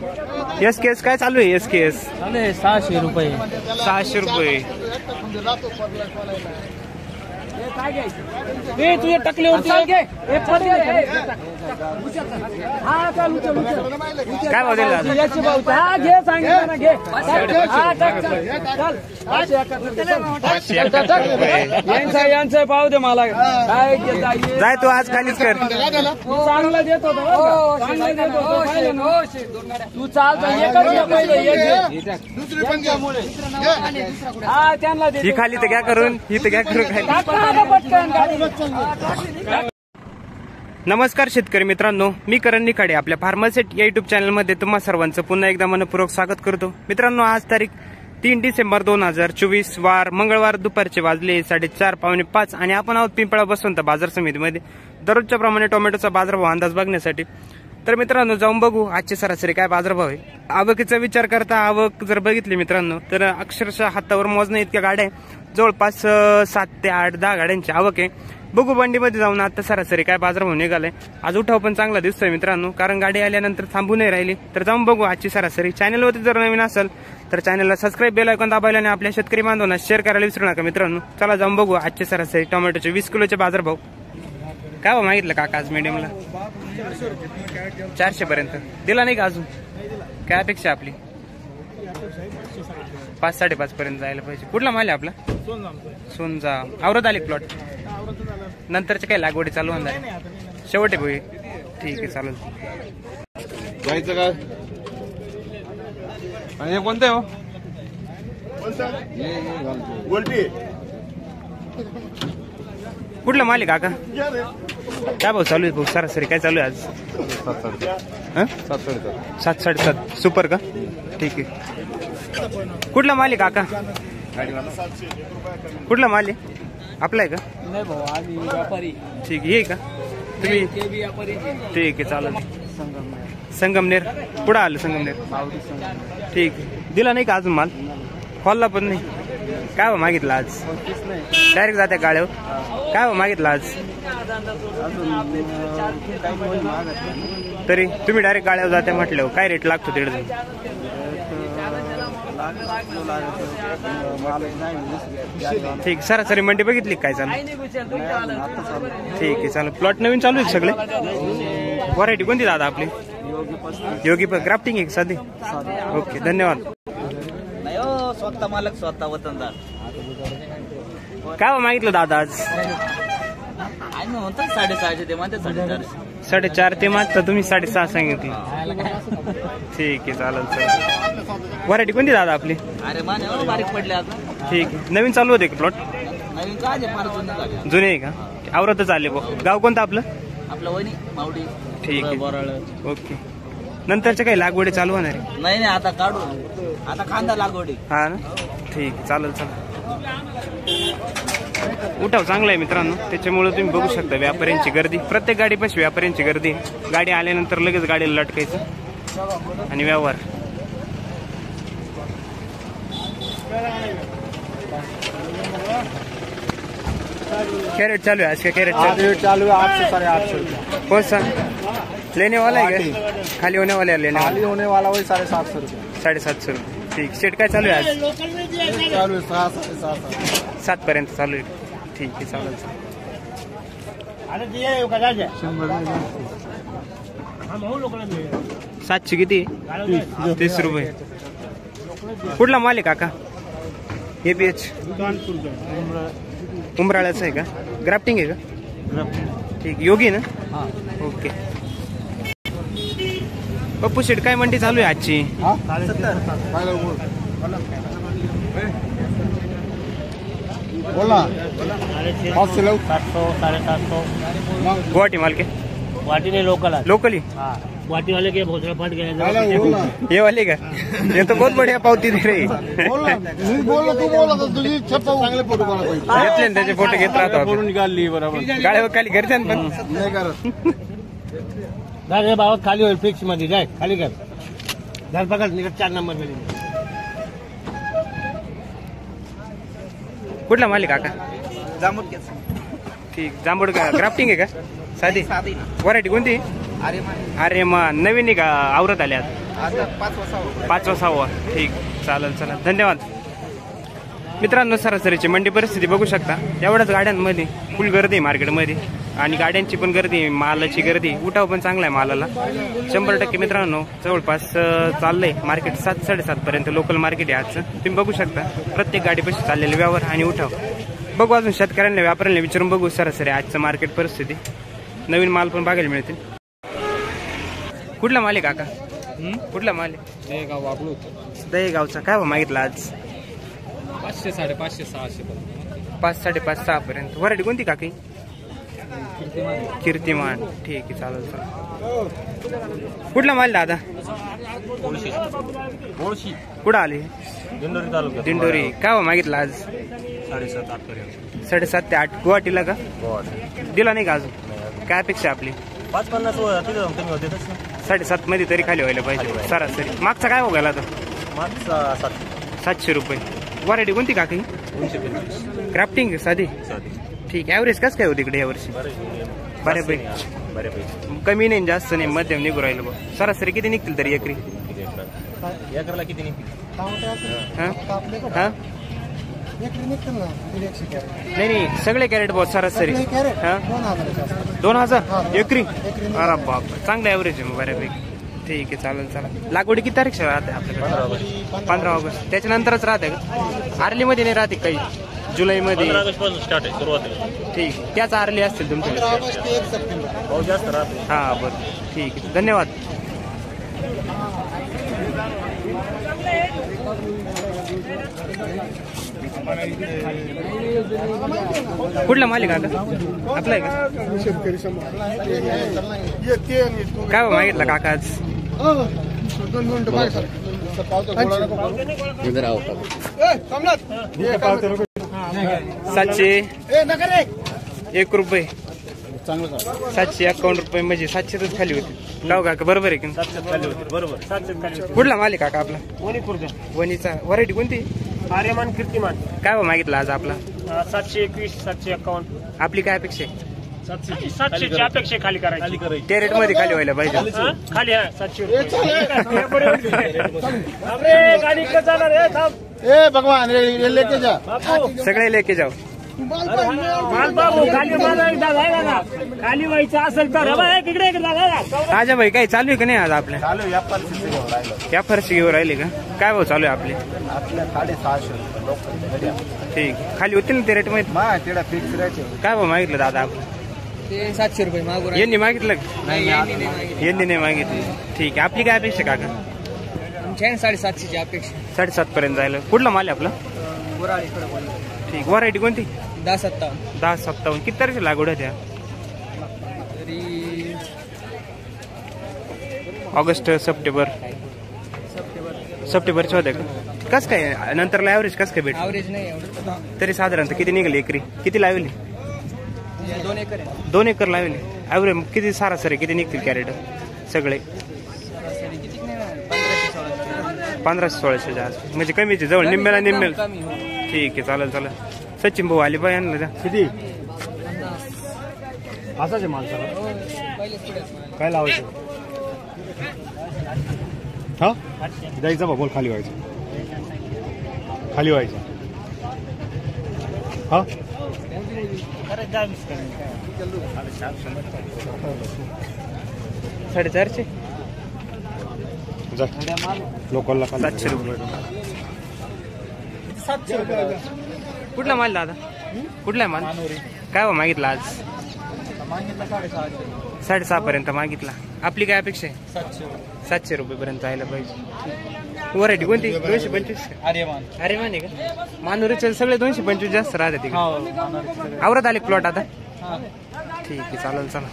S केस काय चालू आहे? एस केस 600 रुपये. 600 रुपये. तुझे टकल्यावरती काय भाव दिला? यांचा भाव दे मला. काय जाय तू आज खालीच कर. चांगला देत होता, तू चाल. ही खाली तर घ्या करून, ही तर घ्या करून खाली. नमस्कार शेतकरी मित्रांनो, मी करण निखाडे आपल्या फार्मासेट या युट्यूब चॅनलमध्ये तुम्हा सर्वांचं पुन्हा एकदा मनपूर्वक स्वागत करतो. मित्रांनो, आज तारीख 3 डिसेंबर 2024 वार मंगळवार दुपारचे वाजले 4:30 पावणे 5 आणि आपण आहोत पिंपळा बसवंत बाजार समितीमध्ये दररोजच्या प्रमाणे टोमॅटोचा बाजारभाव अंदाज बघण्यासाठी. तर मित्रांनो, जाऊन बघू आजची सरासरी काय बाजारभाव आहे. आवकीचा विचार करता आवक जर बघितली मित्रांनो तर अक्षरशः हातावर मोजणं इतक्या गाड्या जवळपास 7 ते 8 10 गाड्यांची आवक आहे. बघू बंडीमध्ये जाऊन आता सरासरी काय बाजारभाव निघालाय. आज उठाव पण चांगला दिसतोय मित्रांनो, कारण गाडी आल्यानंतर थांबू नाही राहिली. तर जाऊन बघू आजची सरासरी. चॅनलवरती जर नवीन असेल तर चॅनलला सबस्क्राईब बेल आयकॉन दाबायला आणि आपल्या शेतकरी बांधवांना शेअर करायला विसरू नका मित्रांनो. चला जाऊन बघू आजची सरासरी टोमॅटोचे 20 किलोचे बाजारभाव. काय भाव मागितलं काका आज मीडियमला? 400 पर्यंत दिला नाही का अजून? काय अपेक्षा आपली? 5-5.5 पर्यंत जायला पाहिजे. कुठला माल आहे आपला? सोनजा. आवरत आली प्लॉट? नंतरचे काय लागवडी चालू होणार? शेवटे भाई. ठीक आहे, चालेल. जायचं काय? आणि कोणतं आहे हो? कुठला माल आहे काका? काय भाऊ चालू आहे भाऊ सरासरी काय चालू आहे आज? 7-7.5 सुपर का? ठीक आहे. कुठला माल आहे काका? कुठला माल आहे? आपला आहे का? नाही भाऊ, आम्ही व्यापारी. ठीक आहे का तुम्ही? ठीक आहे, चालेल. संगमनेर. पुढे आलं संगमनेर. ठीक आहे. दिला नाही का अजून माल? खोलला पण नाही. काय भाव मागितला आज? डायरेक्ट जात्या गाड्यावर. काय भाव मागितला आज? तरी तुम्ही डायरेक्ट गाड्यावर जाते म्हटल्यावर काय रेट लागतो तिकडे? ठीक. सरासरी मंडी बघितली काय चालू? ठीक आहे, चालू. प्लॉट नवीन चालू आहे सगळे? व्हरायटी कोणती दादा आपली? योगी पण ग्राफ्टिंग आहे साधी? ओके, धन्यवाद. स्वतः मालक स्वतः वतनदार. काय मागितलं दादा आज? 650 ते म्हणते 450. 4.5 ते मागता तुम्ही 6.5 सांगितलं. ठीक आहे, चालेल. व्हरायटी कोणती दादा आपली? अरे माने बारीक पडले आता. ठीक आहे. नवीन चालू होते का प्लॉट? नवीन काय फार जुने आहे का? आवरतच आले भाऊ. गाव कोणतं आपलं? आपलं वणी मावडी. ठीक आहे, ओके. नंतरच्या काही लागवडी चालू होणार आहे? नाही आता काढू. आता कांदा लागवडी. हा ना? ठीक आहे, चालेल. उठाव चांगला आहे मित्रांनो, त्याच्यामुळे तुम्ही बघू शकता व्यापाऱ्यांची गर्दी. प्रत्येक गाडीपाशी व्यापाऱ्यांची गर्दी. गाडी आल्यानंतर लगेच गाडीला लटकायचं आणि व्यवहार. कैरेट चालू है आज का? कैरेट चालू है 800 850 रुपये. कौन सा लेने वाला है क्या? खाली होने वाला है? लेने खाली होने वाला वही 750 रुपये. 750 रुपये. ठीक. सेट काय चालू आहे आज? चालू है 7 पर्यंत चालू आहे. ठीक आहे, चालेल. 700 किती? 30 रुपये. कुठला माल आहे काका? APH उमराळ्याचं आहे का? ग्राफ्टिंग आहे का? ठीक. योगी ना? ओके. पप्पू शेट काय मंडी चालू आहे आजची? बोला. 700 750. गुवाहाटी माल के? गुवाहाटी नहीं, लोकल है. लोकली? गुवाहाटी वाले के भोसड़ा फट गए. ये वाले का? ये तो बहुत बढ़िया पावती दे रही. घेतले ना त्याचे फोटो घेत राहतो. निकालली बरोबर. गाड्यावर खाली घरच्या पण नाही करत. बाबा खाली होईल फिक्स मध्ये. जाय खाली कर. धर पकड निकट 4 नंबर मध्ये. कुठला माल आहे काका? ठीक. जांभूड का? ग्राफ्टिंग आहे का? साधी व्हरायटी कोणती? अरे मा नवीन आहे का? आवरत आल्यात? आता 5 5वा 6वा ठीक चालेल चला धन्यवाद. मित्रांनो सरासरीची मंडी परिस्थिती बघू शकता. एवढ्याच गाड्यांमध्ये फुल गर्दी आहे मार्केटमध्ये आणि गाड्यांची पण गर्दी आहे, मालाची गर्दी, उठाव पण चांगला आहे मालाला 100% मित्रांनो. जवळपास चाललंय मार्केट 7-7:30 पर्यंत लोकल मार्केट आहे आजचं. तुम्ही बघू शकता प्रत्येक गाडीपाशी चाललेले व्यवहार आणि उठाव. बघू अजून शेतकऱ्यांना व्यापाऱ्यांना विचारून बघू सरासरी आजचं मार्केट परिस्थिती. नवीन माल पण बघायला मिळतील. कुठला माल आहे काका? कुठला माल आहे? दहेगावचा. काय भाव मागितला आज? 500, 550, 600. 5-5.5, 6 पर्यंत. व्हरायटी कोणती काकी? कीर्तिमान ठीक आहे चालेल चालेल. कुठला माल दादा? कुठं आले? दिंडोरी तालुका. दिंडोरी. काय भाव मागितला आज? 7.5 पर्यंत. 7.5 ते 8. गुवाहाटीला का? दिला नाही का अजून? काय अपेक्षा आपली? 550 कमी होते 7.5 मध्ये तरी खाली व्हायला पाहिजे सरासरी. मागचा काय बघायला आता? मागचा 700 रुपये. व्हरायटी कोणती काकी? क्राफ्टिंग साधी ठीक. ॲव्हरेज कसं काय होती इकडे यावर्षी? बऱ्यापैकी. कमी नाही जास्त नाही मध्यम निघू राहिलं बघ. सरासरी किती निघतील तरी एकरी? एकरला किती निघतील? नाही सगळे कॅरेट बहुत सरासरी 2000 एकरी. अरे बाप चांगलं ॲव्हरेज आहे मग बऱ्यापैकी. ठीक आहे चालेल चालेल. लागवडी किती तारीख राहते आपल्याकडे? 15 ऑगस्ट. त्याच्यानंतरच राहते का? आर्लीमध्ये नाही राहते काही? जुलैमध्ये स्टार्ट आहे सुरुवात. ठीक त्याच आर्ली असतील तुमच्या? पाऊस जास्त राहते. हा बरं ठीक आहे धन्यवाद. कुठला मालिक आता आपला आहे का? काय मागितलं काका आज? 701 रुपये. 751 रुपये म्हणजे 700च खाली होती. गाव काका बरोबर आहे की? 700 खाली होती बरोबर. कुठला माल आहे काका आपला? वणीचा. व्हरायटी कोणती? आर्यमान कीर्तिमान. काय भाव मागितला आज आपला? 721, 751. आपली काय अपेक्षा आहे? 700ची अपेक्षा खाली करायची. त्या रेट मध्ये खाली व्हायला पाहिजे. खाली 700 गाडी जाणार. भगवान लेके जा. सगळे लेके जाऊ. खाली व्हायचं असेल तर राजा भाई काय चालू आहे का नाही आज आपल्या? चालू या फरशी घेऊन राहिले का? काय भाव चालू आहे आपले? आपल्या 650 ठीक खाली होतील ना ते रेट मध्ये? तेवढा फिक्स राहायचे. काय भाव मागितलं दादा आपण? 700 रुपये मागून. यांनी मागितलं? यांनी नाही मागितलं. ठीक आहे. आपली काय अपेक्षा काका? 750ची अपेक्षा. 7.5 पर्यंत जायला. कुठला माल आहे आपला? ठीक. व्हरायटी कोणती? 10-57. किती तारखेला लागवड होत्या? ऑगस्ट सप्टेंबरच्या होत्या का? कस काय नंतरला ॲव्हरेज कस काय ॲव्हरेज नाही तरी साधारणतः किती निघाली एकरी? किती लावली? 2 एकर लावली. ॲव्हरेज किती सरासरी किती निघतील कॅरेट सगळे? 1500-1600 म्हणजे कमीचे जवळ निम्म्याला निम्मेल. ठीक आहे चालेल चालेल. सचिन भाऊ आले पाहिजे आणलं किती असाच माणसाला काय लावायचं? हा जायचं बा बोल. खाली व्हायचं. हा 450 लोकलला 700 रुपये. कुठला माल दादा? कुठला माल? काय भाव मागितला आज? 6.5 पर्यंत मागितला. आपली काय अपेक्षा आहे? 700 रुपये पर्यंत जायला पाहिजे. व्हरायटी कोणती? 225. अरे माने का? मानुरीचे सगळे 225 जास्त राहते तिकडे. आवरत आले प्लॉट आता? ठीक आहे चालेल चला.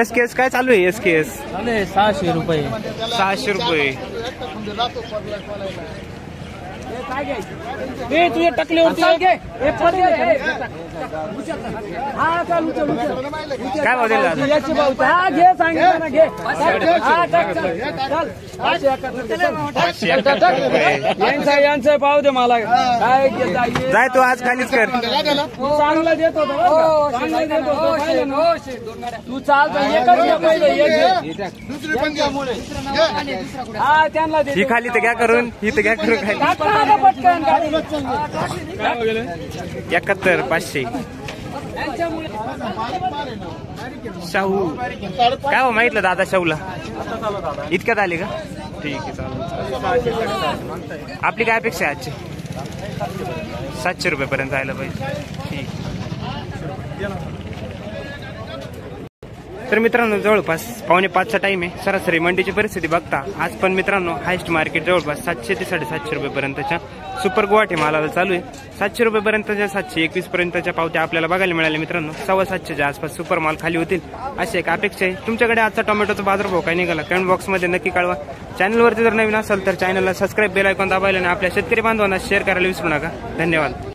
SKS काय चालू आहे? SKS 600 रुपये. 600 रुपये. तुझे टकले काय भाव दिला दादा? यांचा पाव दे मला काय जाय तू आज खालीच कर. चांगला देत होता चांगला देत होता तू चालतो एकच पहिले हा त्यांना ही खाली तर घ्या करून, ही तर घ्या करून खाली. पटकन 71 500. शाहू काय हो माहितलं दादा शाहूला इतक्यात आले का? ठीक आहे चालेल. आपली काय अपेक्षा आहे आजची? 700 रुपये जायला पाहिजे. ठीक. तर मित्रांनो जवळपास 4:45चा टाइम आहे. सरासरी मंडीची परिस्थिती बघता आज पण मित्रांनो हायस्ट मार्केट जवळपास 700 ते 750 रुपयेपर्यंतच्या सुपर गुवाहाटी मालाला चालू आहे. 700 रुपयेपर्यंतच्या 721 पर्यंतच्या पावत्या आपल्याला बघायला मिळाल्या मित्रांनो. 750च्या आसपास सुपर माल खाली होतील अशी एक अपेक्षा आहे. तुमच्याकडे आजचा टोमॅटोचा बाजारभाव काय निघाला कमेंट बॉक्समध्ये नक्की कळवा. चॅनलवरती जर नवीन असेल तर चॅनलला सबस्क्राईब, बेल आयकॉन दाबायला आणि आपल्या शेतकरी बांधवांना शेअर करायला विसरू नका. धन्यवाद.